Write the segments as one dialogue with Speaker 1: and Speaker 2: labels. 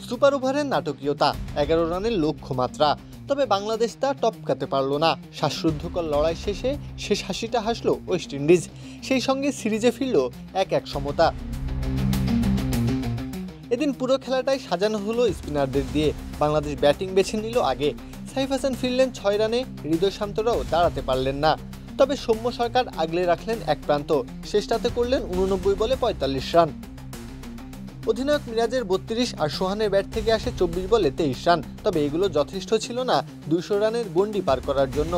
Speaker 1: Super ওভারের নাটকীয়তা, ১১ রানের লক্ষ্যমাত্রা, তবে বাংলাদেশ তা টপকাতে পারল না। শ্বাসরুদ্ধকর লড়াই শেষে শেষ হাসিটা হাসল ওয়েস্ট ইন্ডিজ, সেই সঙ্গে সিরিজে ফিরল ১-১ সমতা। এদিন পুরো খেলাটাই সাজানো হলো স্পিনারদের দিয়ে। বাংলাদেশ ব্যাটিং বেছে নিল আগে, সাইফ হাসান ফিরলেন ৬ রানে, হৃদয় শান্তরাও দাঁড়াতে পারলেন না। তবে সৌম্য সরকার আগলে রাখলেন এক প্রান্ত, শেষটাতে করলেন ৮৯ বলে ৪৫ রান। অধিনায়ক মিরাজের ৩২ আর সোহানের ব্যাট থেকে আসে ২৪ বলে ২৩ রান। তবে এগুলো যথেষ্ট ছিল না ২০০ রানের গন্ডি পার করার জন্য।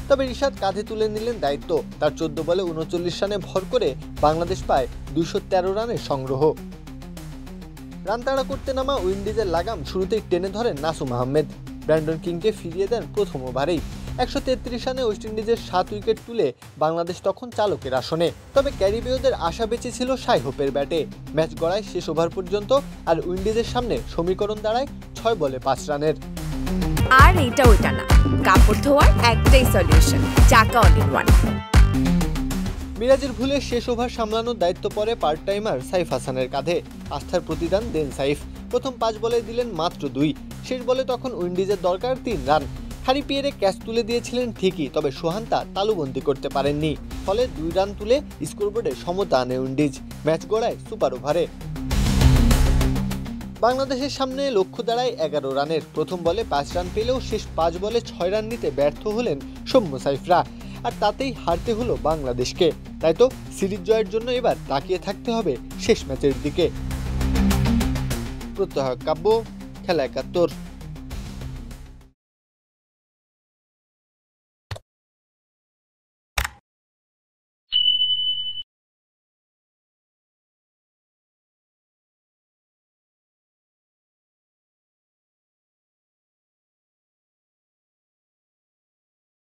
Speaker 1: তবে রিশাদ কাঁধে তুলে নিলেন দায়িত্ব, তার ১৪ বলে ৩৯ রানে ভর করে বাংলাদেশ পায় ২১৩ রানের সংগ্রহ। রান তাড়া করতে নামা উইন্ডিজের লাগাম শুরুতেই টেনে ধরেন নাসুম আহমেদ, ব্র্যান্ডন কিংকে ফিরিয়ে দেন প্রথম ওভারেই। ১৩৩ রানে ওয়েস্ট ইন্ডিজের ৭ উইকেট তুলে বাংলাদেশ তখন চালকের আসনে। তবে ক্যারিবীয়দের আশা বেঁচেছিল শাই হোপের ব্যাটে। ম্যাচ গড়ায় শেষ ওভার পর্যন্ত, আর উইন্ডিজের সামনে সমীকরণ দাঁড়ায় ৬ বলে ৫ রানের।
Speaker 2: আর এটা ওটা না, কাপড় ধোয়ার একটাই সলিউশন, চাকা অল ইন ওয়ান।
Speaker 1: মিরাজের ভুলে শেষ ওভার সামলানোর দায়িত্ব পড়ে পার্ট টাইমার সাইফ হাসানের কাঁধে। আস্থার প্রতিদান দেন সাইফ, প্রথম ৫ বলে দিলেন মাত্র ২। শেষ বলে তখন উইন্ডিজের দরকার ৩ রান। হ্যারি পিয়েরে ক্যাচ তুলে দিয়েছিলেন ঠিকই, তবে সোহান তা তালুবন্দি করতে পারেননি। ফলে ২ রান তুলে স্কোরবোর্ডে সমতা আনে উইন্ডিজ, ম্যাচ গড়ায় সুপার ওভারে। বাংলাদেশের সামনে লক্ষ্য দাঁড়ায় ১১ রানের। প্রথম বলে ৫ রান পেলেও শেষ ৫ বলে ৬ রান নিতে ব্যর্থ হলেন সৌম্য সাইফরা, আর তাতেই হারতে হলো বাংলাদেশকে। তাই তো সিরিজ জয়ের জন্য এবার তাকিয়ে থাকতে হবে শেষ ম্যাচের দিকে। প্রত্যহ কাব্য, খেলা ৭১।